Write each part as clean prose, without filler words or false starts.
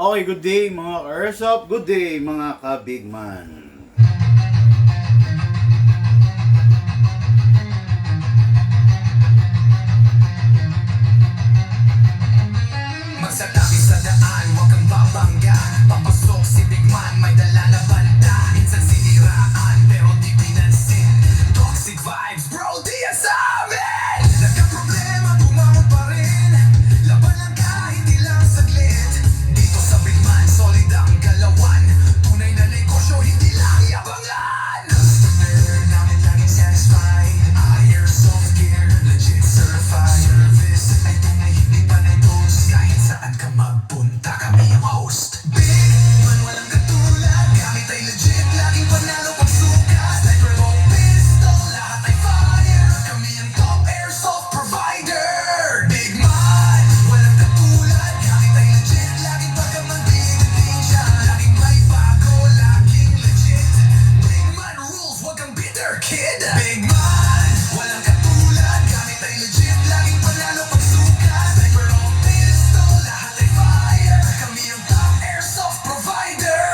Okay, good day mga ka-airsoft, good day mga ka-bigman. Magsatabi sa daan, huwag kang babangga. Papasok si Big Man, may dala na banda. Minsan siniraan, pero di pinansin. Toxic vibes, bro, di yan sa amin. Nagka-problema, bumangon pa rin. Laban lang kahit ilang saglit. Dito sa Big Man, solid ang galawan. Tunay na negosyo, hindi lang yabangan. Customer namin laging satisfied. Airsoft gear, legit certified. Service ay tunay, hindi pa na-dose. Kahit saan ka magpunta, kami ang host. Big Man, walang katulad. Gamit ay legit, laging panalo pag sukat. Sniper o pistol, lahat ay fire. Kami ang top airsoft provider. Big Man, walang katulad. Gamit ay legit, laging pagkamanding siya. Laging may bago, laging legit. Big Man rules, wag kang bitter, kid. Big Man, walang katulad. Gamit ay legit, laging panalo pag sukat. Sniper o pistol, lahat ay fire. Kami ang top airsoft provider.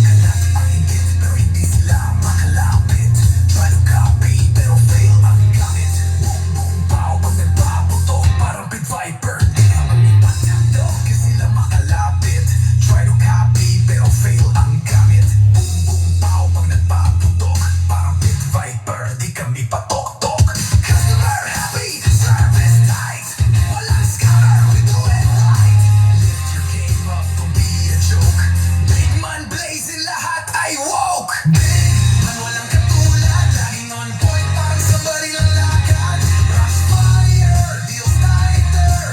Kalat ang higit, pero hindi sila makalapit. Try to copy, pero fail ang gamit. Boom, boom, pow, pag nagpaputok, parang Pit Viper. Di ka malipat ng dog, kasi sila makalapit. Try to copy, pero fail ang gamit. Boom, boom, pow, pag nagpaputok, parang Pit Viper. Di kami patok-tok. Customer happy, service tight. Walang scammer, we do it right. Lift your game up, don't be a joke. Big Man blazing, lahat ay woke. Big Man, walang katulad. Laging on point, parang sa baril ang lakad. Rush fire, deals tighter.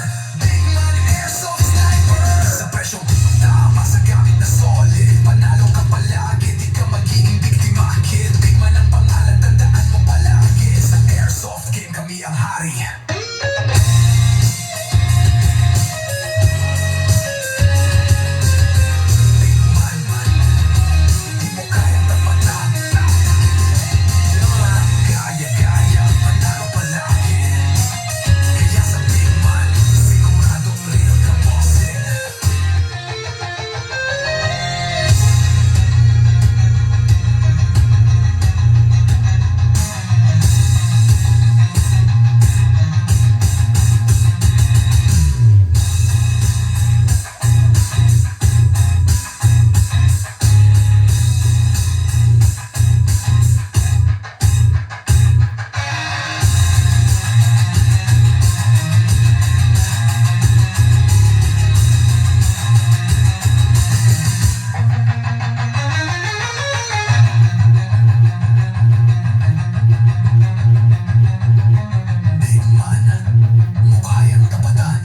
Big Man airsoft sniper. Sa presyong tama, sa gamit na solid. Panalo ka palagi, di ka magiging biktima, kid. Big Man ang pangalan, tandaan mo palagi. Sa airsoft game, kami ang hari. Big Man, di mo kayang tapatan. Gaya-gaya, panalo palagi. Kaya sa Big Man, siguradong real ka bossing. Big Man, mukha yang tapatan.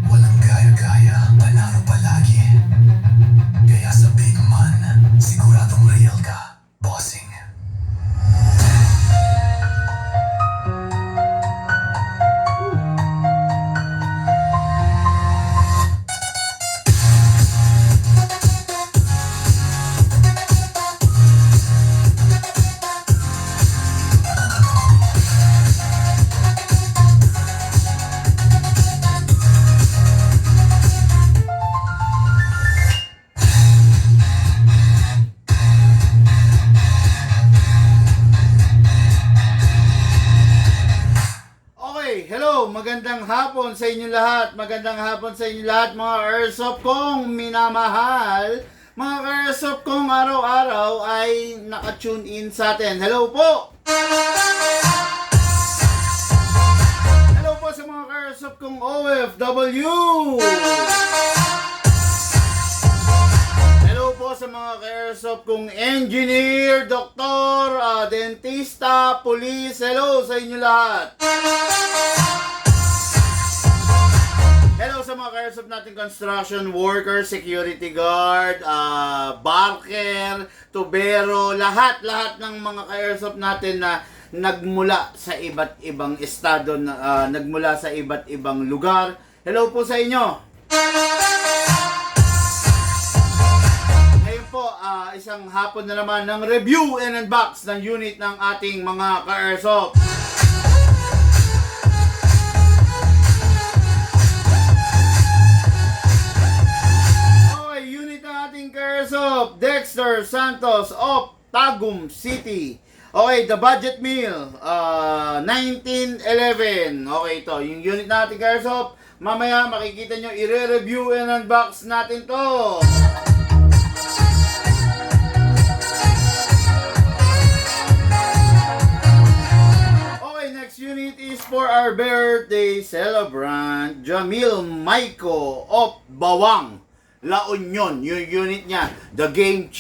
Walang gaya-gaya, panalo palagi. Kaya sa Big Man, siguradong real ka, bossing. Okay, hello, magandang hapon sa inyo lahat. Magandang hapon sa inyo lahat mga airsoft kong minamahal. Mga airsoft kong araw-araw ay naka-tune in sa atin. Hello po! Hello po sa mga airsoft kong OFW! Hello po sa mga airsoft kong engineer, doktor, dentista, police. Hello sa inyo lahat! Hello sa mga ka-airsoft natin construction worker, security guard, barker, tubero, lahat ng mga ka-airsoft natin na nagmula sa iba't ibang estado, nagmula sa iba't ibang lugar. Hello po sa inyo. Ngayon po, isang hapon na naman ng review and unbox ng unit ng ating mga ka-airsoft. Junior Santos of Tagum City. Okay, the budget meal, 1911. Okay, ito, yung unit natin, Airsoft. Mamaya, makikita nyo, i-review and unbox natin to. Okay, next unit is for our birthday celebrant, Jamil Maiko of Bawang, La Union. Yung unit niya, the game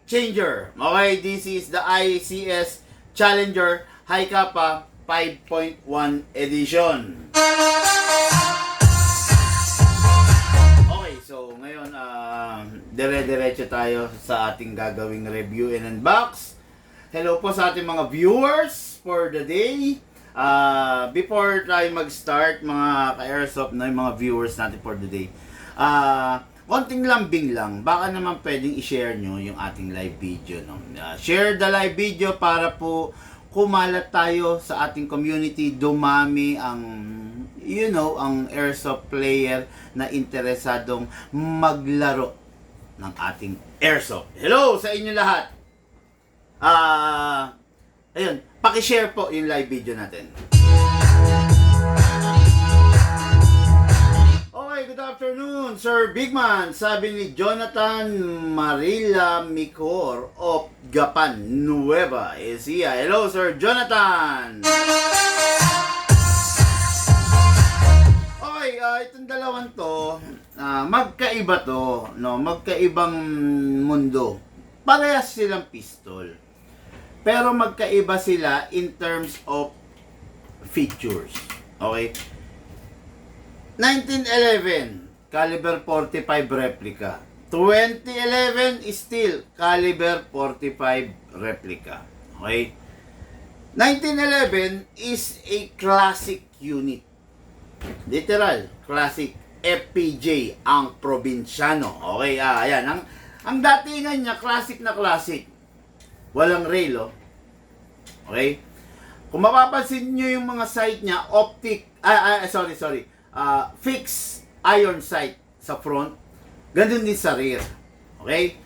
changer. Okay, this is the ICS Challenger High Kappa 5.1 edition. Okay, so ngayon dire-diretso tayo sa ating gagawing review and unbox. Hello po sa ating mga viewers for the day. Before tayo mag-start, mga ka-airsoft na yung mga viewers natin for the day, konting lambing lang, baka naman pwedeng i-share nyo yung ating live video. No? Share the live video para po kumalat tayo sa ating community, dumami ang, ang airsoft player na interesadong maglaro ng ating airsoft. Hello sa inyo lahat! Ayun, paki-share po yung live video natin. Okay, good afternoon, Sir Bigman. Sabi ni Jonathan Marila Micor of Gapan, Nueva Ecija. Hello, Sir Jonathan. Okay, itong dalawang to, magkaiba to, no? Magkaibang mundo. Parehas silang pistol. Pero magkaiba sila in terms of features. Okay? 1911, caliber 45 replica. 2011 is still caliber 45 replica. Okay? 1911 is a classic unit. Literal, classic FPJ ang probinsyano. Okay, ayan. Ang datingan niya, classic na classic. Walang rail, oh. Okay? Kung mapapansin nyo yung mga sight niya, fixed iron sight sa front, ganun din sa rear. Okay?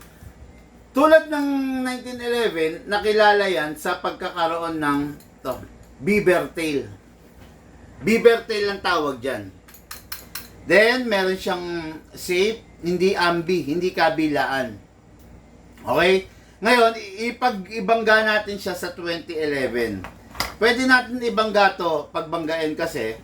Tulad ng 1911, nakilala yan sa pagkakaroon ng beaver tail. Beaver tail ang tawag dyan. Then, meron siyang safe, hindi ambi, hindi kabilaan. Okay? Ngayon, ipag-ibangga natin siya sa 2011. Pwede natin ibangga to, pagbanggain kasi,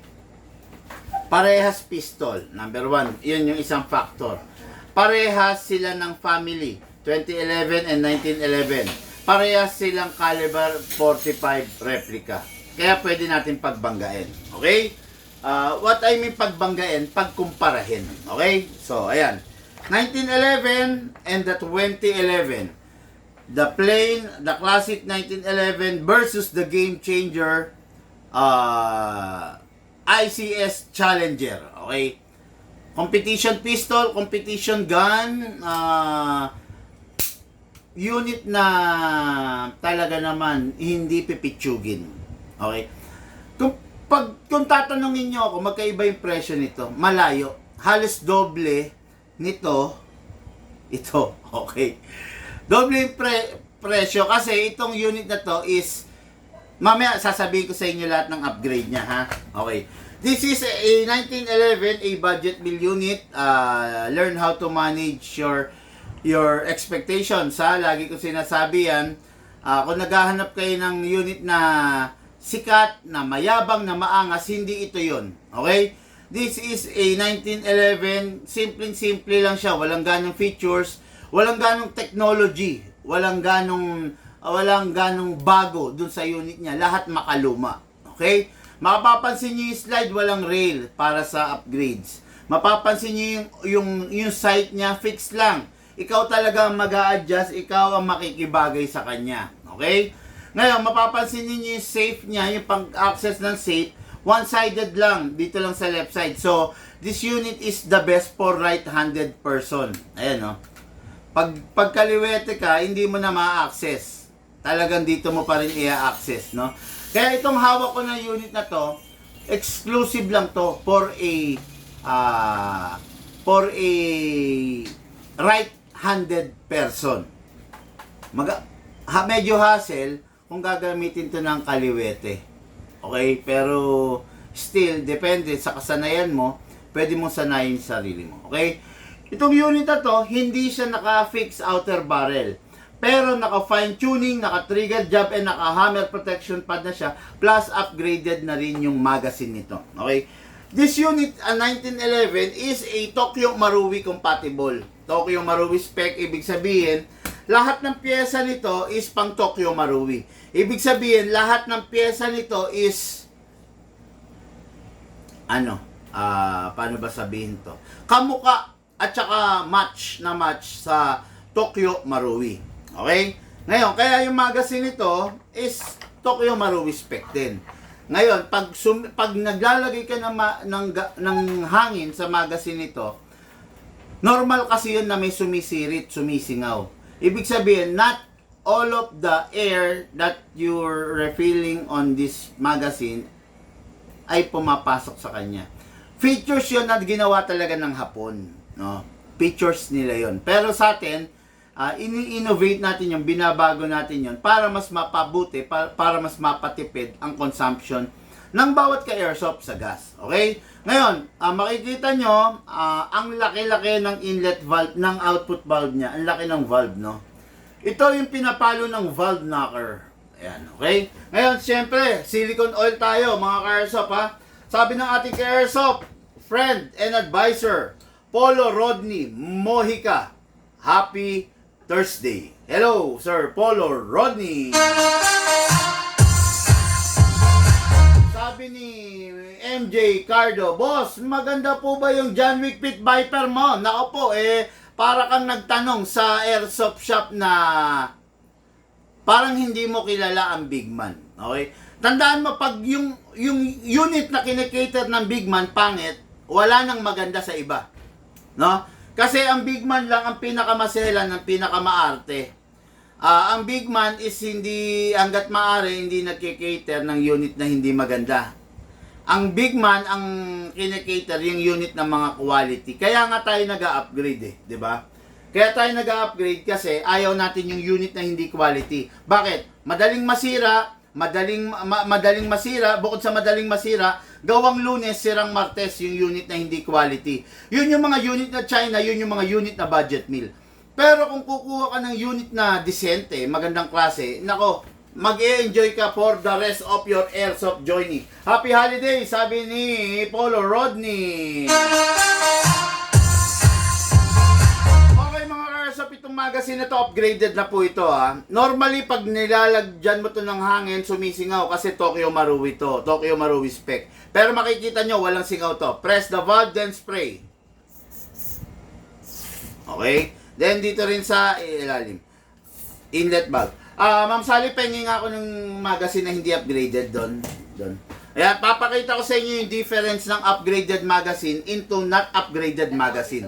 parehas pistol, number one. Yun yung isang factor. Parehas sila ng family, 2011 and 1911. Parehas silang caliber 45 replica. Kaya pwede natin pagbanggain. Okay? What I mean pagbanggain, pagkumparahin. Okay? So, ayan. 1911 and the 2011. The classic 1911 versus the game changer ICS Challenger. Okay? Competition pistol, competition gun, unit na talaga naman hindi pipitsugin. Okay? Kung tatanungin nyo ako, magkaiba yung presyo nito, malayo. Halos doble nito, ito. Okay? Doble yung presyo kasi itong unit na to is, mamaya sasabihin ko sa inyo lahat ng upgrade niya, ha? Okay. This is a 1911, a budget meal unit. Learn how to manage your expectations, ha? Lagi ko sinasabi yan. Kung naghahanap kayo ng unit na sikat, na mayabang, na maangas, hindi ito yon. Okay? This is a 1911. Simple lang siya. Walang ganong features. Walang ganong technology. Walang ganong bago dun sa unit niya. Lahat makaluma. Okay? Mapapansin niyo yung slide, walang rail para sa upgrades. Mapapansin niyo yung sight niya, fixed lang. Ikaw talaga mag-a-adjust, ikaw ang makikibagay sa kanya. Okay? Ngayon, mapapansin niyo yung safe niya, yung pang-access ng safe, one-sided lang, dito lang sa left side. So, this unit is the best for right-handed person. Ayan, no? Pag kaliwete ka, hindi mo na ma-access. Talagang dito mo pa rin i-access, no? Kaya itong hawak ko na unit na to, exclusive lang to for a right right-handed person. Medyo hassle kung gagamitin to ng kaliwete. Okay? Pero still, depende sa kasanayan mo, pwede mong sanayin sa sarili mo. Okay? Itong unit na to, hindi siya naka-fix outer barrel. Pero naka-fine tuning, naka-trigger job, and naka-hammer protection pad na siya. Plus, upgraded na rin yung magazine nito. Okay? This unit, 1911, is a Tokyo Marui compatible. Tokyo Marui spec, ibig sabihin, lahat ng pyesa nito is pang Tokyo Marui. Ibig sabihin, lahat ng pyesa nito is paano ba sabihin to? Kamuka at saka match sa Tokyo Marui. Okay? Ngayon, kaya yung magazine nito is Tokyo Marui spec din. Ngayon, pag naglalagay ka ng hangin sa magazine nito, normal kasi yun na may sumisirit, sumisingaw. Ibig sabihin, not all of the air that you're refilling on this magazine ay pumapasok sa kanya. Features yun na ginawa talaga ng Hapon. No? Features nila yun. Pero sa atin, ini-innovate natin yung binabago natin yun para mas mapabuti, para mas mapatipid ang consumption ng bawat ka-airsoft sa gas. Okay? Ngayon, makikita nyo, ang laki-laki ng inlet valve, ng output valve niya. Ang laki ng valve, no? Ito yung pinapalo ng valve knocker. Ayan, okay? Ngayon, siyempre, silicone oil tayo, mga ka-airsoft, ha? Sabi ng ating ka-airsoft, friend and advisor, Polo Rodney Mojica, happy Thursday. Hello, Sir Polo Rodney. Sabi ni MJ Cardo, boss, maganda po ba yung John Wick Pit Viper mo? Nako po, para kang nagtanong sa airsoft shop na parang hindi mo kilala ang big man. Okay? Tandaan mo, pag yung unit na kinikater ng big man, pangit, wala nang maganda sa iba. No? Kasi ang big man lang ang pinakamaselan, ang pinakamaarte. Ang big man is hindi, hanggat maaari, hindi nagkikater ng unit na hindi maganda. Ang big man, ang kinikater yung unit ng mga quality. Kaya nga tayo nag-upgrade di ba? Kaya tayo nag-upgrade kasi ayaw natin yung unit na hindi quality. Bakit? Madaling masira, bukod sa madaling masira, gawang Lunes, sirang Martes yung unit na hindi quality. Yun yung mga unit na China, yun yung mga unit na budget meal. Pero kung kukuha ka ng unit na decente, magandang klase, nako, mag-e-enjoy ka for the rest of your airsoft journey. Happy holiday, sabi ni Polo Rodney. Okay mga airsoft, itong magazine na to, upgraded na po ito ha. Normally, pag nilalagyan mo to ng hangin, sumisingaw kasi Tokyo Marui to. Tokyo Marui spec. Pero makikita nyo, walang singaw to. Press the valve, then spray. Okay? Then dito rin sa ilalim. Inlet valve. Ma'am Sally, pengi nga ako ng magazine na hindi upgraded doon. Ayan, papakita ko sa inyo yung difference ng upgraded magazine into not upgraded magazine.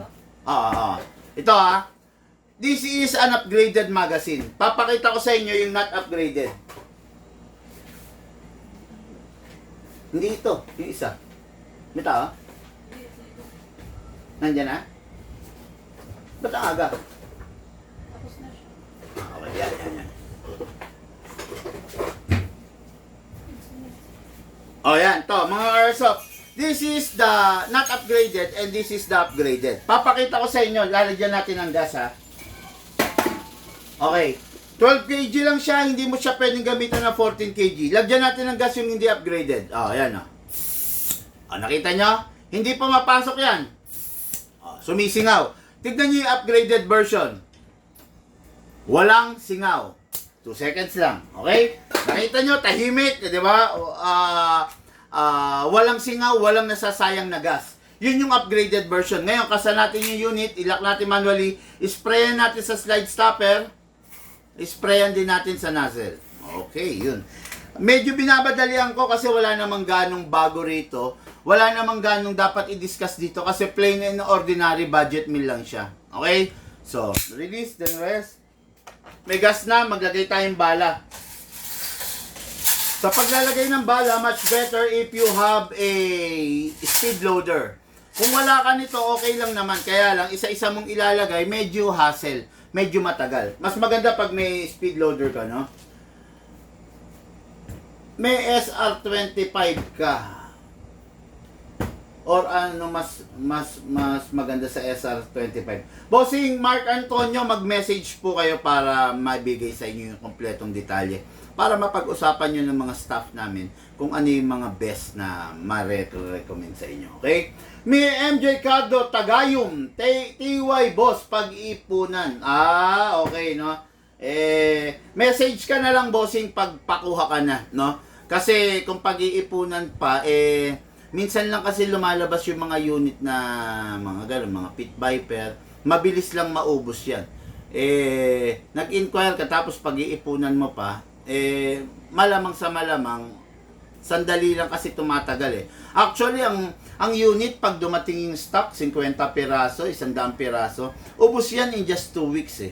Ito ha. This is an upgraded magazine. Papakita ko sa inyo yung not upgraded. Hindi ito, yung isa. Ito ha. Nandyan ha? Ba't ang aga? Tapos na siya. Okay, yan. Oh, yan. To, mga airsoft. This is the not upgraded and this is the upgraded. Papakita ko sa inyo. Lalagyan natin ng gas, ha. Okay. 12 kg lang siya. Hindi mo siya pwedeng gamitan ng 14 kg. Lagyan natin ng gas yung hindi upgraded. Oh, yan, oh. Oh, nakita nyo? Hindi pa mapasok yan. Oh, sumisingaw. Tignan nyo yung upgraded version. Walang singaw. 2 seconds lang. Okay? Nakita nyo, tahimik, di ba? Walang singaw, walang nasasayang na gas. Yun yung upgraded version. Ngayon, kasa natin yung unit, ilak natin manually, sprayan natin sa slide stopper, sprayan din natin sa nozzle. Okay, yun. Medyo binabadalian ko kasi wala namang ganong bago rito. Wala namang ganong dapat i-discuss dito kasi plain and ordinary budget meal lang siya. Okay? So, release, then rest. May gas na, maglagay tayong bala. Sa paglalagay ng bala, much better if you have a speed loader. Kung wala ka nito, okay lang naman. Kaya lang, isa-isa mong ilalagay, medyo hassle. Medyo matagal. Mas maganda pag may speed loader ka, no? May SR25 ka. Or ano mas maganda sa SR25. Bossing Mark Antonio, mag-message po kayo para mabigay sa inyo yung kompletong detalye. Para mapag-usapan nyo ng mga staff namin kung ano yung mga best na ma-recommend sa inyo. Okay? Mi MJ Cardo, Tagayum, TY Boss, Pag-ipunan. Okay, no? Message ka na lang, bossing, pagpakuha ka na, no? Kasi kung pag-iipunan pa, minsan lang kasi lumalabas yung mga unit na mga gano'n, mga Pit Viper, mabilis lang maubos yan. Nag-inquire ka tapos pag-iipunan mo pa, malamang sa malamang, sandali lang kasi tumatagal Actually, ang unit, pag dumating yung stock, 50 piraso, 100 piraso, ubos yan in just 2 weeks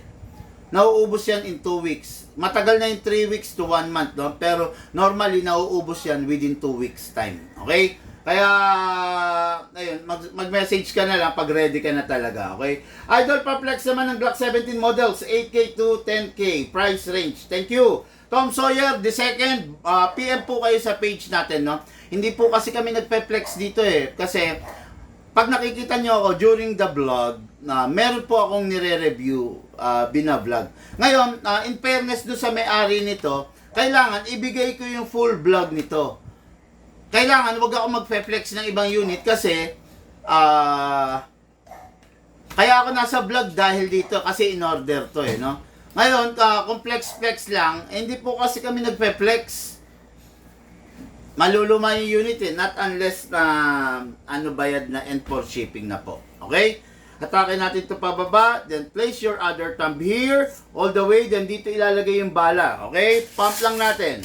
Nauubos yan in 2 weeks. Matagal na yung 3 weeks to 1 month, no? Pero normally, nauubos yan within 2 weeks time. Okay? Kaya, ayun, mag-message ka na lang pag ready ka na talaga, okay? Idol Perplex naman ng Glock 17 models, 8K to 10K, price range. Thank you. Tom Sawyer, the second, PM po kayo sa page natin, no? Hindi po kasi kami nagpe-flex dito kasi pag nakikita nyo ako during the vlog, meron po akong nire-review, bina-vlog. Ngayon, in fairness do sa may-ari nito, kailangan ibigay ko yung full vlog nito. Kailangan wag ako magpe-flex ng ibang unit kasi kaya ako nasa vlog dahil dito kasi in order to no. Ngayon, kung flex lang, hindi po kasi kami nagpe-flex. Maluluma yung unit not unless na bayad na and for shipping na po. Okay? Atake natin ito pababa, then place your other thumb here, all the way, then dito ilalagay yung bala. Okay? Pump lang natin.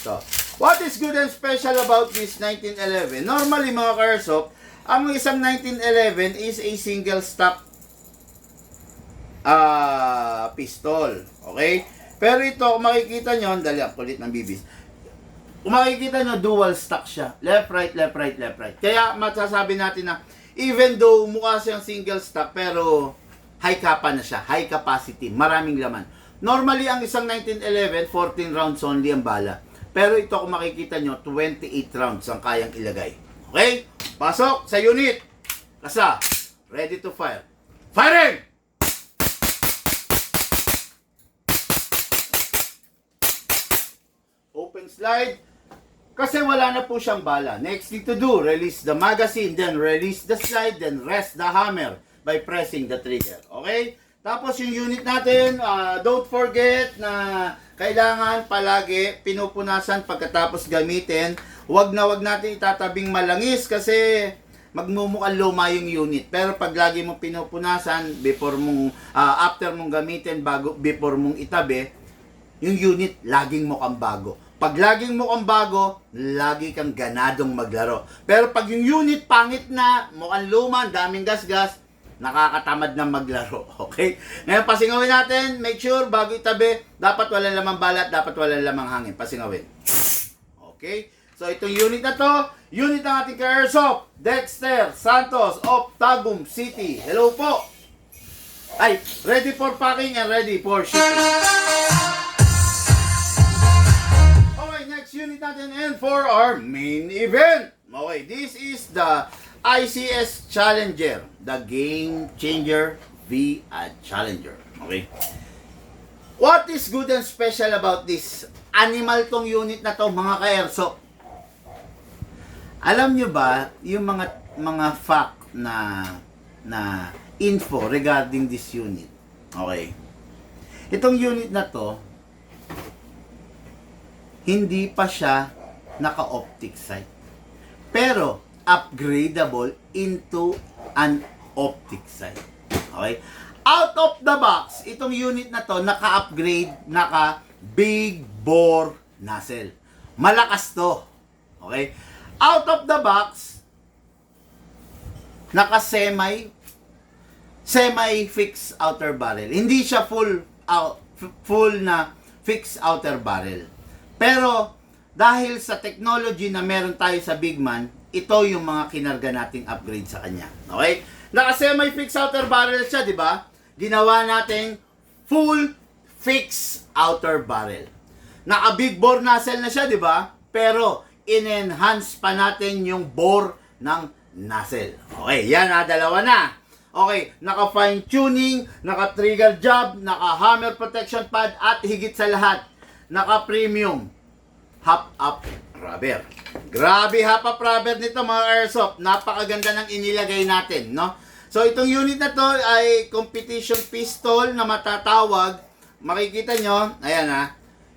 So, what is good and special about this 1911? Normally mga ka-airsoft, ang isang 1911 is a single stock pistol. Okay? Pero ito, kung makikita nyo, dali ang kulit ng bibis. Kung makikita nyo, dual stock siya. Left, right, left, right, left, right. Kaya masasabi natin na even though mukha siyang single stock, pero high capa na siya. High capacity. Maraming laman. Normally, ang isang 1911, 14 rounds only ang bala. Pero ito, kung makikita nyo, 28 rounds ang kayang ilagay. Okay? Pasok sa unit. Kasa. Ready to fire. Firing! Open slide. Kasi wala na po siyang bala. Next thing to do, release the magazine, then release the slide, then rest the hammer by pressing the trigger. Okay? Tapos yung unit natin, don't forget na kailangan palagi pinupunasan pagkatapos gamitin. Wag natin itatabing malangis kasi magmumukhang luma yung unit. Pero pag lagi mong pinupunasan before mong after mong gamitin before mong itabi, yung unit laging mukhang bago. Pag laging mukhang bago, lagi kang ganadong maglaro. Pero pag yung unit pangit na, mukhang luma, daming gasgas, nakakatamad na maglaro. Okay? Ngayon, pasingawin natin. Make sure, bago itabi, dapat walang lamang balat, dapat walang lamang hangin. Pasingawin. Okay? So, itong unit na to, unit ng ating ka-airsoft, Dexter Santos of Tagum City. Hello po! Ay, ready for packing and ready for shipping. Okay, next unit natin and for our main event. Okay, this is the ICS Challenger, the Game Changer V Challenger. Okay. What is good and special about this? Animal tong unit na to, mga ka-airsoft. Alam nyo ba yung mga fact na info regarding this unit? Okay. Itong unit na to, hindi pa siya naka-optic sight. Pero upgradable into an optic sight. Okay? Out of the box, itong unit na to naka-upgrade, naka big bore nozzle. Malakas to. Okay? Out of the box, naka semi fixed outer barrel. Hindi siya full na fixed outer barrel. Pero dahil sa technology na meron tayo sa Bigman, ito yung mga kinarga nating upgrade sa kanya. Okay? Naka-semi fixed outer barrel siya, di ba? Ginawa nating full fixed outer barrel. Naka-big bore nozzle na siya, di ba? Pero in-enhance pa natin yung bore ng nozzle. Okay, yan ha, dalawa na. Okay, naka-fine tuning, naka-trigger job, naka-hammer protection pad, at higit sa lahat, naka-premium hop-up rubber. Grabe hop-up rubber nito mga airsoft. Napakaganda ng inilagay natin, no? So, itong unit na to ay competition pistol na matatawag. Makikita nyo, ayan ha,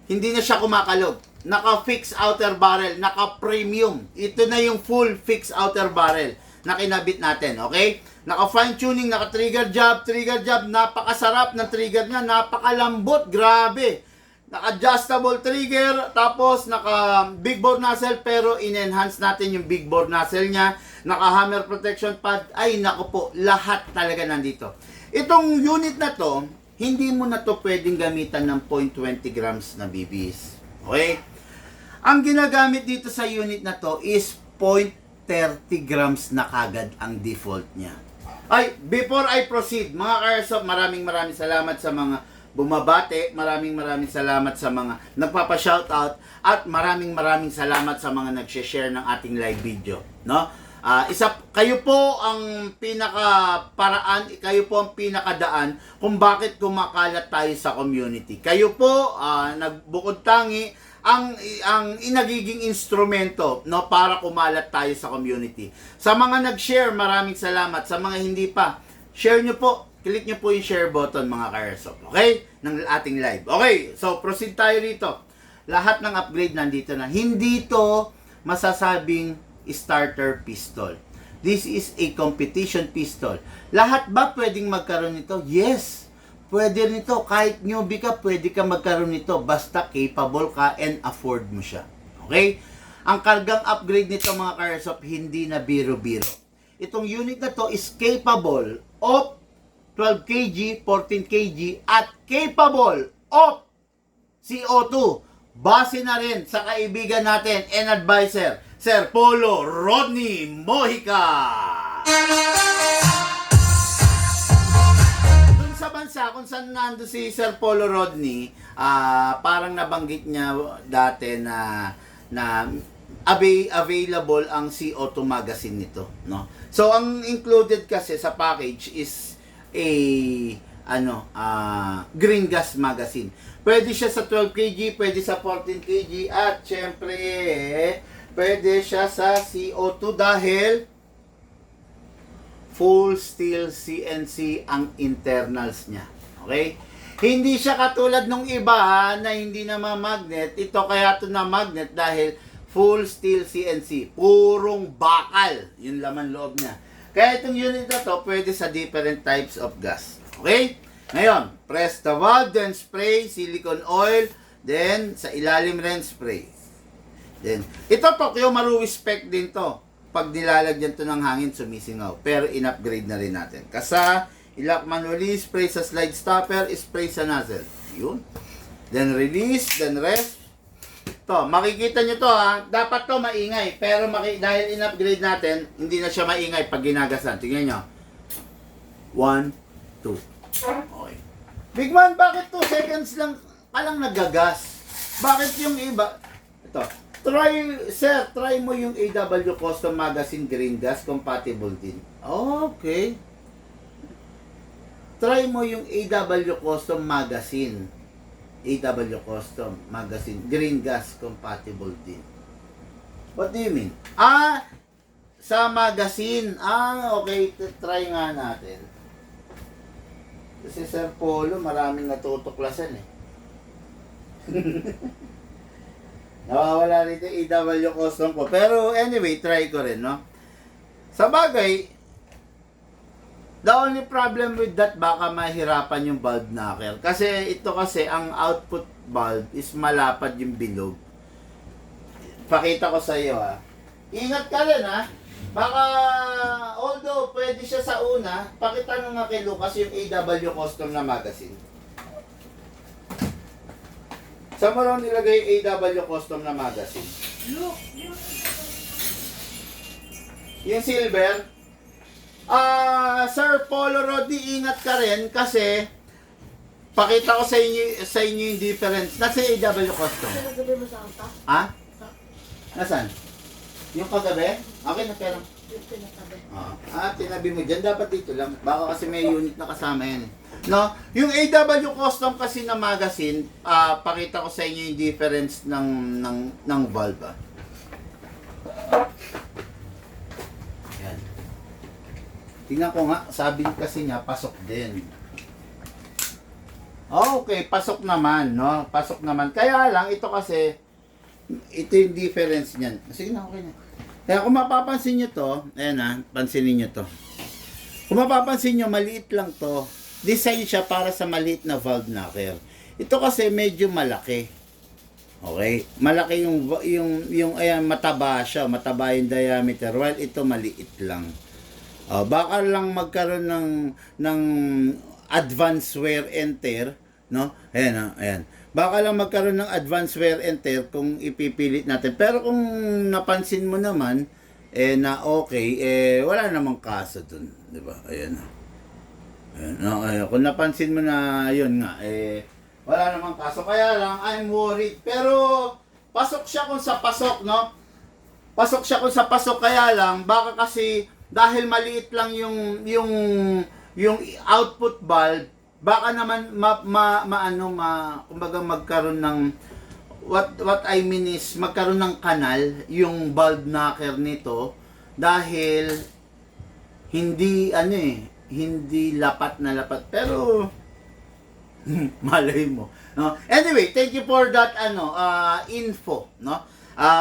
hindi na siya kumakalog. Naka-fixed outer barrel, naka-premium. Ito na yung full fixed outer barrel na kinabit natin, okay? Naka-fine tuning, naka-trigger job, napakasarap ng trigger niya, napakalambot, grabe. Naka-adjustable trigger, tapos naka-big bore nozzle, pero in-enhance natin yung big bore nozzle niya. Naka-hammer protection pad, ay naku po, lahat talaga nandito. Itong unit na to, hindi mo na to pwedeng gamitan ng 0.20 grams na BBs. Okay? Ang ginagamit dito sa unit na to is 0.30 grams na kagad ang default niya. Ay, before I proceed, mga ka-airsoft, maraming salamat sa mga bumabate, maraming salamat sa mga nagpapa-shoutout, at maraming salamat sa mga nag-share ng ating live video, no? Kayo po ang pinaka-paraan, kayo po ang pinakadaan kung bakit kumakalat tayo sa community. Kayo po, nagbukod tangi, ang inagiging instrumento, no, para kumalat tayo sa community. Sa mga nag-share, maraming salamat. Sa mga hindi pa, share nyo po. Click nyo po yung share button, mga ka-airsoft. Okay? Ng ating live. Okay, so proceed tayo rito. Lahat ng upgrade nandito na. Hindi to masasabing starter pistol. This is a competition pistol. Lahat ba pwedeng magkaroon nito? Yes. Pwede nito. Kahit newbie ka, pwede ka magkaroon nito. Basta capable ka and afford mo siya. Okay? Ang kargang upgrade nito, mga ka-airsoft, hindi na biro-biro. Itong unit na to is capable of 12 kg, 14 kg, at capable of CO2. Base na rin sa kaibigan natin and advisor, Sir Polo Rodney Mojica. Dun sa bansa kung saan nando si Sir Polo Rodney, parang nabanggit niya dati na available ang CO2 magazine nito, no? So ang included kasi sa package is green gas magazine. Pwede siya sa 12 kg, pwede sa 14 kg, at syempre pwede siya sa CO2 dahil full steel CNC ang internals niya. Okay? Hindi siya katulad nung iba na hindi na magnet. Ito kaya ito na magnet dahil full steel CNC. Purong bakal yung laman loob niya. Kaya itong unit na to, pwede sa different types of gas. Okay? Ngayon, press the valve, then spray silicone oil, then sa ilalim rin spray. Then, ito Tokyo Marui spec din to. Pag nilalagyan to ng hangin, sumisingaw. Pero in-upgrade na rin natin. Kasa, ilak manually, spray sa slide stopper, spray sa nozzle. Yun. Then release, then rest. To, makikita nyo to ha. Dapat to maingay. Pero dahil in-upgrade natin, hindi na siya maingay pag ginagasan. Tingnan nyo. 1, 2. Okay. Big man, bakit 2 seconds lang palang nagagas? Bakit yung iba? Ito. Try mo yung AW Custom Magazine Green Gas, compatible din. Okay. Try mo yung AW Custom Magazine. AW Custom Magazine Green Gas, compatible din. What do you mean? Sa magazine. Okay. Try nga natin. Kasi Sir Polo, maraming natutuklasan eh. Nawawala rito AW custom ko. Pero anyway, try ko rin, no? Sa bagay, the only problem with that, baka mahirapan yung valve knocker. Kasi ito kasi, ang output valve is malapad yung bilog. Pakita ko sa iyo, ha. Ingat ka rin, ha. Baka, although pwede siya sa una, pakita nyo nga kay Lucas yung AW custom na magazine. Saan mo raw nilagay AW custom na magazine? Look, di ba? Yung silver? Sir Polo Rodi, ingat ka rin kasi pakita ko sa inyo yung difference. Nasa AW custom. Sinagabi mo sa anta? Ha? Nasaan? Yung kagabi? Okay na pero. Yung pinatabi. Tinabi mo dyan. Dapat dito lang. Baka kasi may unit na kasama yan. No? Yung AW Custom kasi na magazine, pakita ko sa inyo yung difference ng valve. Yan. Tingnan ko nga. Sabi kasi niya, pasok din. Okay, pasok naman, no? Pasok naman. Kaya lang, ito kasi, ito yung difference niyan. Sige na, okay na. Kaya kung mapapansin nyo to, ayan pansinin nyo to. Kung mapapansin nyo, maliit lang to. Design siya para sa maliit na valve knocker. Ito kasi medyo malaki. Okay? Malaki ayan, mataba siya. Mataba yung diameter. While ito maliit lang. Baka lang magkaroon ng advanced wear and tear, no? Ayan, ayan. Baka lang magkaroon ng advanced wear and tear kung ipipilit natin. Pero kung napansin mo naman, na okay, wala namang kaso dun. Diba? Ayan. Ayan. Ayan. Kung napansin mo na yun nga, wala namang kaso. Kaya lang, I'm worried. Pero, pasok siya kung sa pasok, no? Pasok siya kung sa pasok. Kaya lang, baka kasi, dahil maliit lang yung output valve, baka naman kumbaga magkaroon ng what I mean is magkaroon ng kanal yung valve knocker nito dahil hindi hindi lapat na lapat pero malay mo, no? Anyway, thank you for that info, no?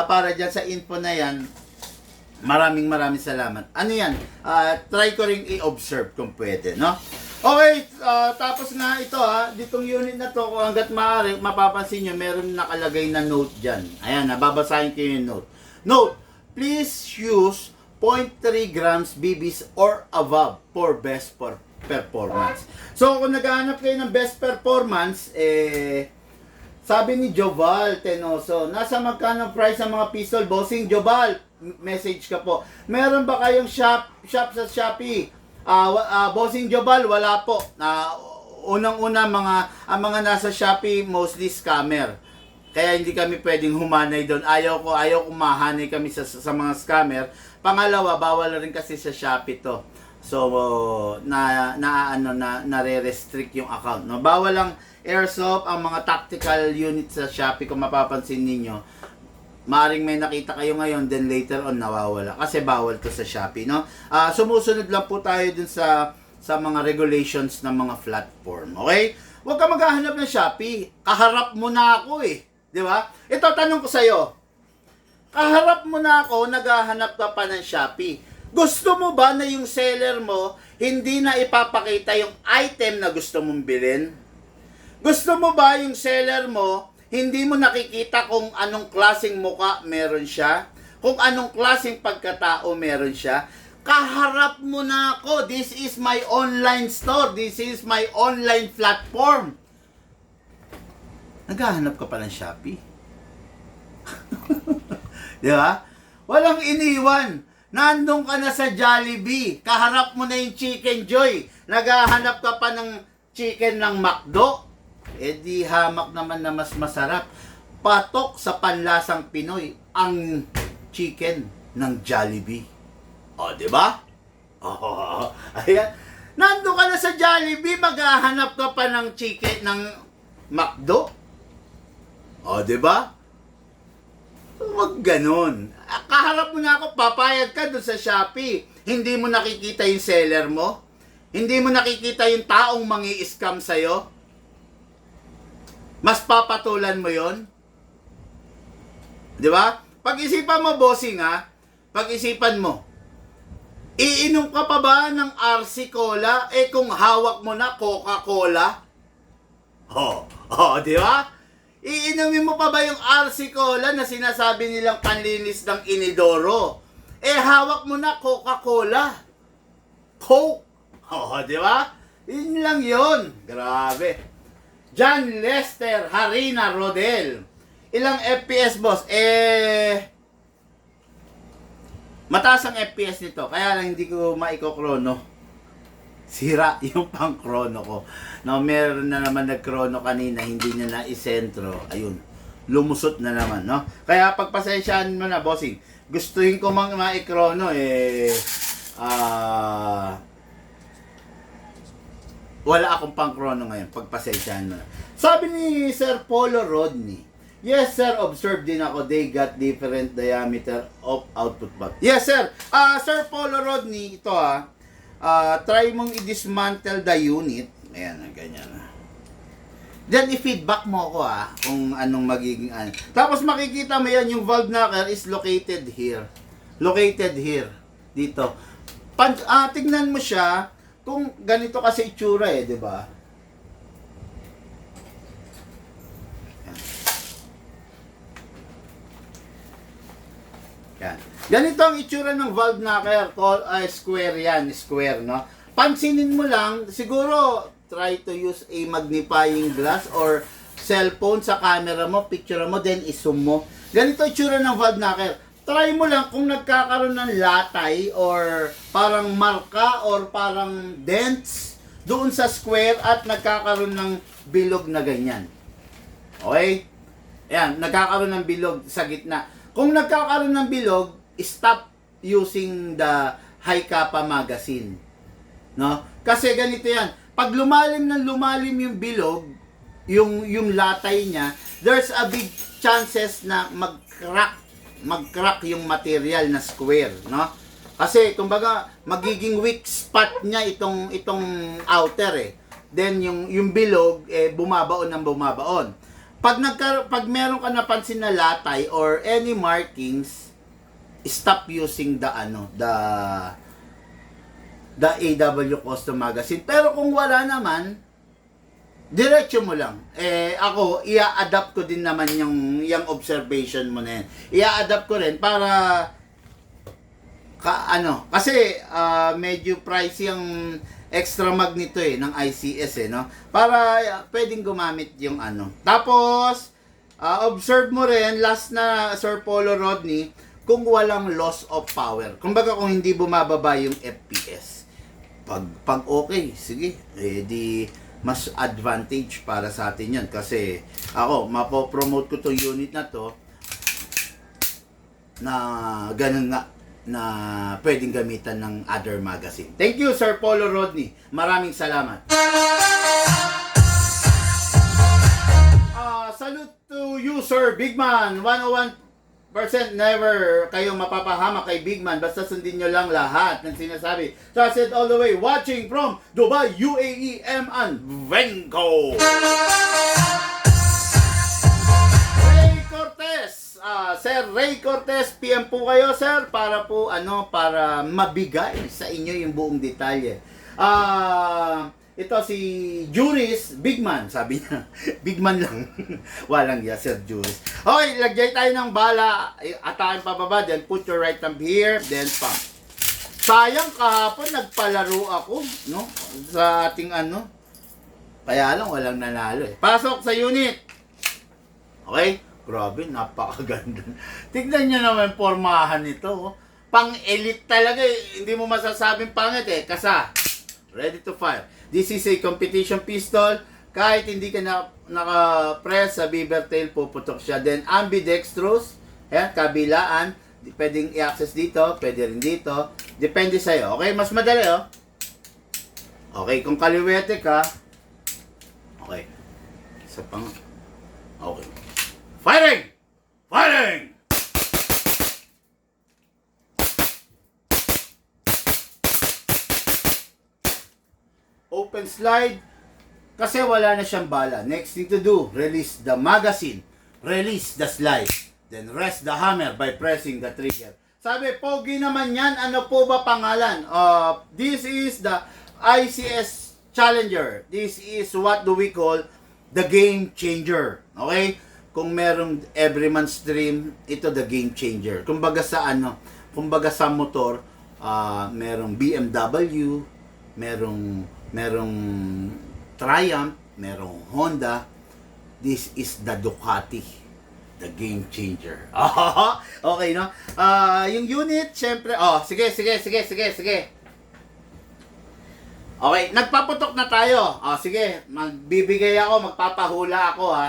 Para diyan sa info na yan, maraming salamat. Ano yan? Try ko ring i-observe kung pwede, no? Okay, tapos nga ito ditong unit na to, kung hanggat maaari, mapapansin nyo, meron nakalagay na note dyan. Ayan, babasahin ko yung note. Note, please use 0.3 grams BBs or above for best performance. So, kung naghahanap kayo ng best performance, sabi ni Joval Tenoso, nasa magkano price ang mga pistol? Bossing Joval, message ka po. Meron ba kayong shop sa Shopee? Bossing Joval, wala po. Unang-una, ang mga nasa Shopee, mostly scammer. Kaya hindi kami pwedeng humanay doon. Ayaw ko mahanay kami sa mga scammer. Pangalawa, bawal na rin kasi sa Shopee to. So, nare-restrict yung account. No? Bawal lang airsoft, ang mga tactical unit sa Shopee, kung mapapansin ninyo. Maaring may nakita kayo ngayon, then later on nawawala. Kasi bawal to sa Shopee, no? Sumusunod lang po tayo dun sa mga regulations ng mga platform, okay? Huwag ka maghahanap ng Shopee. Kaharap mo na ako di ba? Ito, tanong ko sa'yo. Kaharap mo na ako, naghahanap ka pa ng Shopee. Gusto mo ba na yung seller mo hindi na ipapakita yung item na gusto mong bilhin? Gusto mo ba yung seller mo hindi mo nakikita kung anong klaseng muka meron siya, kung anong klaseng pagkatao meron siya? Kaharap mo na ako. This is my online store. This is my online platform. Naghahanap ka pa ng Shopee. Di ba? Walang iniwan. Nandun ka na sa Jollibee. Kaharap mo na yung Chicken Joy. Naghahanap ka pa ng chicken ng McDo. Di hamak naman na mas masarap. Patok sa panlasang Pinoy ang chicken ng Jollibee. Di ba? Ayan. Nandun ka na sa Jollibee, maghahanap ka pa ng chicken ng McDo. Di ba? Huwag ganun. Kaharap mo na ako, papayag ka doon sa Shopee. Hindi mo nakikita yung seller mo? Hindi mo nakikita yung taong mangi-scam sa'yo? Mas papatulan mo yon? Di ba? Pag-isipan mo, bossing pag-isipan mo. Iinom ka pa ba ng RC Cola? Kung hawak mo na Coca-Cola? Di ba? Iinumin mo pa ba yung RC Cola na sinasabi nilang panlinis ng inidoro? Hawak mo na Coca-Cola. Coke. Di ba? Yun lang yun. Grabe. John Lester Harina Rodel. Ilang FPS, boss? Mataas ang FPS nito, kaya lang hindi ko maiko-chrono. Sira yung pang-chrono ko. No, meron na naman nag-chrono kanina, hindi niya na isentro. Ayun, lumusot na naman, no? Kaya pagpasensyaan mo na, bossing. Gustuhin ko mang ma-chrono, wala akong pang-chrono ngayon. Pagpasensyaan mo na. Sabi ni Sir Polo Rodney, yes, sir. Observed din ako. They got different diameter of output back. Yes, sir. Sir Polo Rodney, ito try mong i-dismantle the unit. Ayan, ganyan. Then, i-feedback mo ako kung anong magiging ano. Tapos, makikita mo yan, yung valve knocker is located here. Located here. Dito. Tignan mo siya, kung ganito kasi itsura di ba? Yan. Ganito ang itsura ng valve knocker. Square yan. Square, no? Pansinin mo lang, siguro, try to use a magnifying glass or cellphone sa camera mo, picture mo, then i-zoom mo. Ganito itsura ng valve knocker. Try mo lang kung nagkakaroon ng latay or parang marka or parang dents doon sa square at nagkakaroon ng bilog na ganyan. Okay? Ayan, nagkakaroon ng bilog sa gitna. Kung nagkakaroon ng bilog, stop using the high kappa magazine. No? Kasi ganito yan. Pag lumalim yung bilog, yung latay niya, there's a big chances na mag-crack yung material na square, no? Kasi kumbaga magiging weak spot niya itong outer Then yung bilog bumabaon ng bumabaon. Pag meron ka napansin na latay or any markings, stop using the AW Custom Magazine. Pero kung wala naman, diretso mo lang. Ako, i-adapt ko din naman yung observation mo na yan. I-adapt ko rin para kasi medyo pricey ang extra mag nito ng ICS no? Para pwedeng gumamit yung Tapos, observe mo rin, last na Sir Polo Rodney, kung walang loss of power. Kumbaga kung hindi bumababa yung FPS. Pag okay, sige, di mas advantage para sa atin yan. Kasi ako, mapopromote ko tong unit na to na ganun nga na pwedeng gamitan ng other magazine. Thank you, Sir Polo Rodney. Maraming salamat. Salute to you, Sir Bigman. 101% never kayong mapapahama kay Bigman. Basta sundin nyo lang lahat ng sinasabi. Trusted all the way. Watching from Dubai, UAE, and Venco. Ray Cortez. Sir Ray Cortez, PM po kayo, sir, para po para mabigay sa inyo yung buong detalye. Ito si Juris Bigman, sabi niya. Bigman lang. Walang Sir Juris. Okay, lagay tayo ng bala. Atakin pababa, then put your right thumb here, then pump. Sayang kahapon nagpalaro ako, no? Sa ating Kaya lang walang nanalo Pasok sa unit. Okay? Grabe, napakaganda. Tignan nyo naman pormahan nito. Pang-elite talaga Hindi mo masasabing pangit Kasa. Ready to fire. This is a competition pistol. Kahit hindi ka naka-press sa beaver tail, puputok siya. Then ambidextrous. Ayan, kabilaan. Pwedeng i-access dito, pwede rin dito. Depende sa'yo. Okay, mas madali Okay, kung kaliwete ka. Okay. Isa pang. Okay. Firing! Firing! Open slide. Kasi wala na siyang bala. Next thing to do, release the magazine. Release the slide. Then rest the hammer by pressing the trigger. Sabi, pogi naman yan. Ano po ba pangalan? This is the ICS Challenger. This is what do we call the game changer. Okay? Kung merong Everyman's Dream, ito the game changer. Kumbaga sa kumbaga sa motor, merong BMW, merong Triumph, merong Honda. This is the Ducati, the game changer. Okay, no? Yung unit, syempre, sige. Okay, nagpaputok na tayo. Sige, magbibigay ako, magpapahula ako, ha.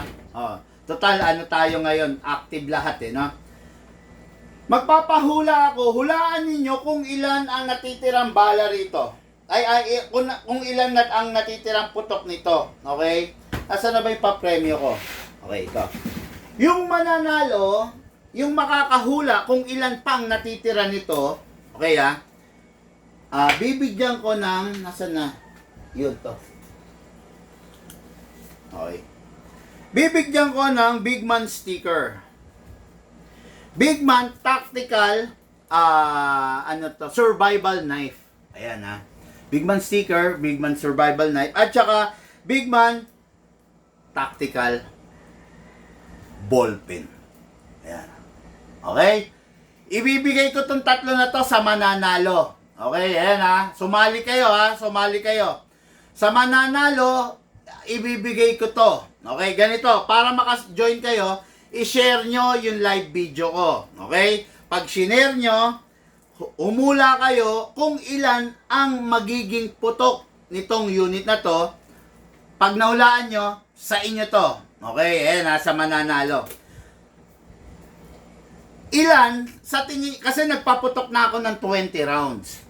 Total, ano tayo ngayon? Active lahat, no? Magpapahula ako. Hulaan ninyo kung ilan ang natitirang bala rito. Kung ilan ang natitirang putok nito. Okay? Asa na ba yung papremyo ko? Okay, ito. Yung mananalo, yung makakahula kung ilan pang natitira nito, okay, bibigyan ko ng, nasaan na? Yun to. Okay. Bibigyan ko ng Big Man sticker. Big Man tactical, survival knife. Ayan, Big Man sticker, Big Man survival knife, at saka Big Man tactical ballpen. Ayan. Okay? Ibibigay ko tong tatlo na to sa mananalo. Okay, ayan, sumali kayo, sumali kayo. Sa mananalo, ibibigay ko to. Okay, ganito, para makas-join kayo, i-share nyo yung live video ko. Okay? Pag sinare nyo, umula kayo kung ilan ang magiging putok nitong unit na to. Pag nahulaan nyo, sa inyo to. Okay? Nasa mananalo. Ilan, sa tingin, kasi nagpaputok na ako ng 20 rounds.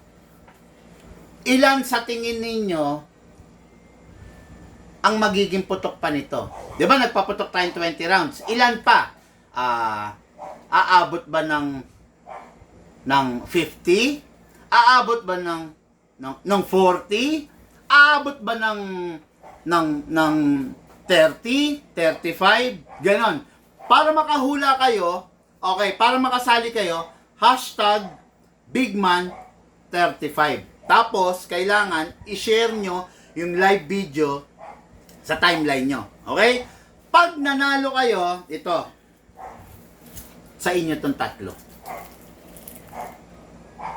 Ilan sa tingin ninyo ang magiging putok pa nito? Di ba nagpaputok tayong 20 rounds? Ilan pa? Aabot ba ng 50? Aabot ba ng 40? Aabot ba ng 30? 35? Ganon. Para makahula kayo, okay, para makasali kayo, #BigMan35. Tapos, kailangan i-share nyo yung live video sa timeline nyo. Okay? Pag nanalo kayo, ito, sa inyo tong tatlo.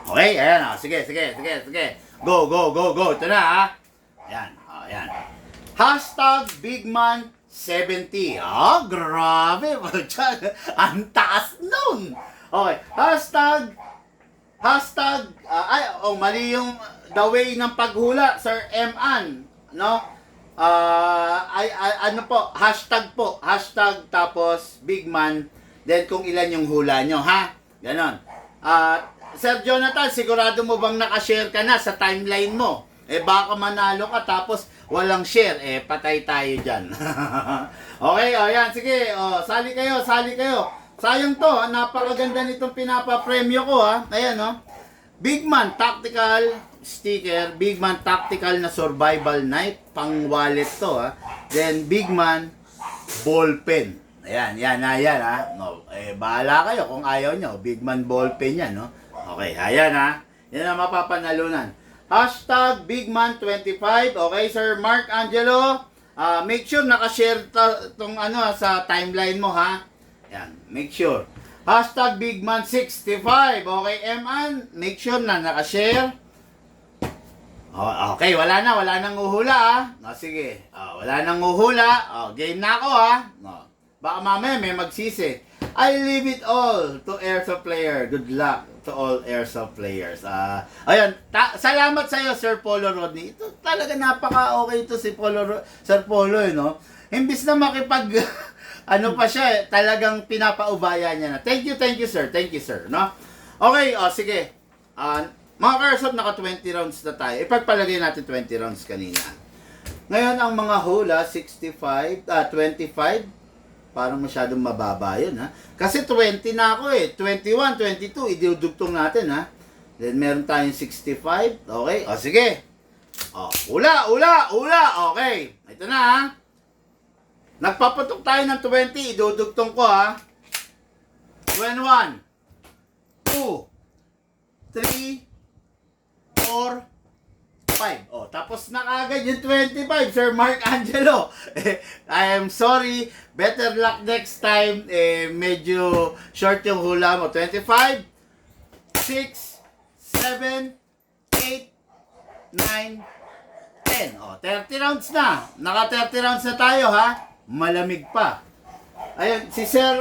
Okay? Ayan, sige. Go. Ito na, Ayan, ayan. #BigMan70. Grabe. Ang taas nun. Okay. Mali yung the way ng paghula, Sir M.An. No? Hashtag tapos Bigman, then kung ilan yung hula nyo, ganon. Sir Jonathan, sigurado mo bang nakashare ka na sa timeline mo? Baka manalo ka tapos walang share, patay tayo dyan. Okay, yan, sige, sali kayo. Sayang to, napakaganda nitong pinapapremyo ko, Ayan, Bigman Tactical sticker, Bigman Tactical na survival knife, pang wallet to, Then Bigman ballpen. Ayan, No, bahala kayo kung ayaw nyo. Bigman ballpen yan, no? Okay, ayan, Yan ang mapapanalunan. #BigMan25. Okay, Sir Mark Angelo. Make sure nakashare tong sa timeline mo, Yan, make sure. #BigMan65. Okay, M.An, make sure na nakashare. Okay, wala nang uhula, sige. Wala nang uhula. Game na ako, Baka mamaya may magsisi. I leave it all to Airsoft player. Good luck to all Airsoft players. Ayan, salamat sa iyo, Sir Polo Rodney. Ito talaga napaka-okay ito si Sir Polo, no? Imbis na makipag pa siya, talagang pinapaubaya niya na. Thank you, sir. Thank you, sir, no? Okay, sige. Mga ka-Airsoft, naka 20 rounds na tayo. Ipagpalagay natin 20 rounds kanina. Ngayon, ang mga hula, 25. Parang masyadong mababa yun, Kasi 20 na ako, 21, 22, idudugtong natin, Then, meron tayong 65. Okay, sige. Ula. Okay, ito na, Nagpaputok tayo ng 20, idudugtong ko, 21, 2, 3, 4, 5. Tapos na kagad yung 25, Sir Mark Angelo. I am sorry. Better luck next time. Medyo short yung hula mo. 25, 6, 7, 8, 9, 10. natin. O, 30 rounds na. Naka 30 rounds na tayo, ha? Malamig pa. Ayun, si Sir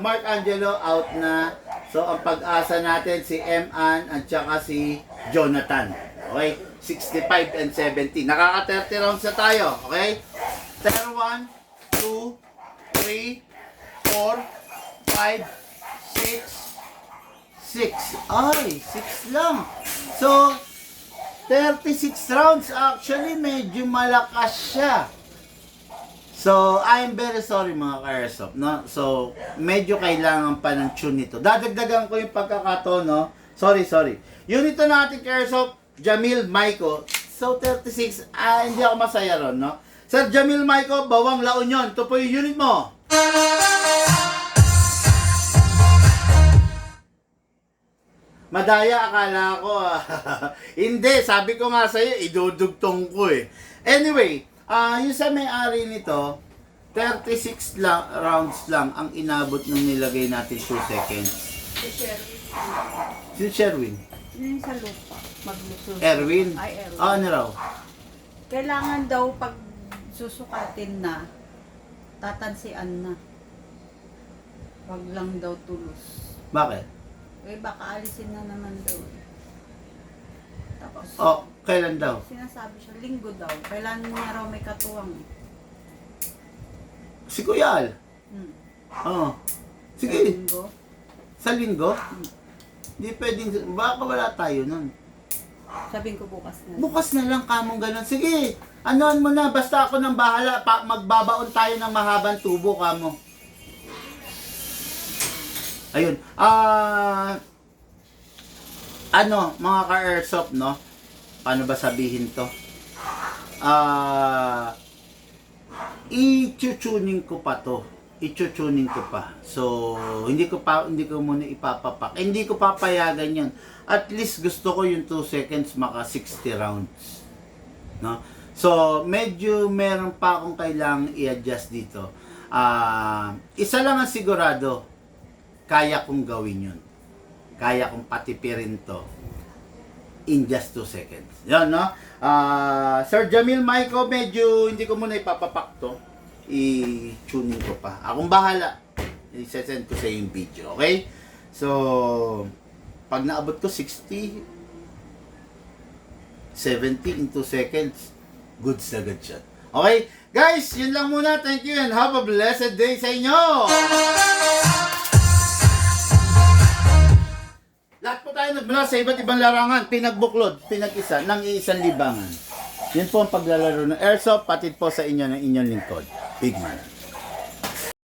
Mark Angelo out na. So, ang pag-asa natin si M.An at saka si Jonathan. Okay? 65 and 70. Nakaka 30 rounds na tayo. Okay? 1, 2, 3, 4, 5, 6, 6. Ay, 6 lang. So, 36 rounds. Actually, medyo malakas siya. So, I'm very sorry mga ka-airsoft, no? So, medyo kailangan pa ng tune nito. Dadagdagan ko yung pagkakataon, no? Sorry. Yun ito na ating ka-airsoft, Jamil Maiko. So, 36, hindi ako masaya ron, no? Sir Jamil Maiko, Bawang La Union. Ito po yung unit mo. Madaya, akala ko. Hindi, sabi ko nga sa'yo, idudugtong ko eh. Anyway, yung sa may-ari nito, 36 rounds lang ang inabot nung nilagay natin 2 seconds. Si Sherwin. Si Sherwin. Yun sa lupa. Maglususo. Erwin. Ay, Erwin. Ano raw? Kailangan daw pag susukatin na, tatansian na. Wag lang daw tulos. Bakit? Eh, baka alisin na naman daw. Tapos, Oh, kailan daw? sinasabi siya, linggo daw. Kailan niya raw may katuwang. Si Kuyal. Oo. Sige, Linggo. sa linggo. Hindi pwedeng, baka wala tayo nun. Sabihin ko bukas na. Bukas na lang kamong ganun. Sige, anuan mo na, basta ako nang bahala. Magbabaon tayo ng mahabang tubo kamo. Ayun. Ano, mga ka-airsoft, no? Paano ba sabihin to? I-tuning ko pa to. I-tuning ko pa. So, hindi ko muna ipapapak. Hindi ko papayagan yun. At least gusto ko yung 2 seconds maka 60 rounds. No? So, medyo meron pa akong kailangang i-adjust dito. Isa lang ang sigurado, kaya kong gawin yun. Kaya kong patipirin to in just 2 seconds. Yan, no? Sir Jamil Maiko, medyo hindi ko muna ipapapak to. I-tuning ko pa. Akong bahala. I-send ko sa yung video. Okay? So, pag naabot ko 60, 70 in 2 seconds, goods na good shot. Okay? Guys, yun lang muna. Thank you and have a blessed day sa inyo! Lahat po tayo nagmula sa iba't ibang larangan, pinagbuklod, pinag-isa, ng iisang libangan. Yan po ang paglalaro ng airsoft, patid po sa inyo ng inyong lingkod. Big man.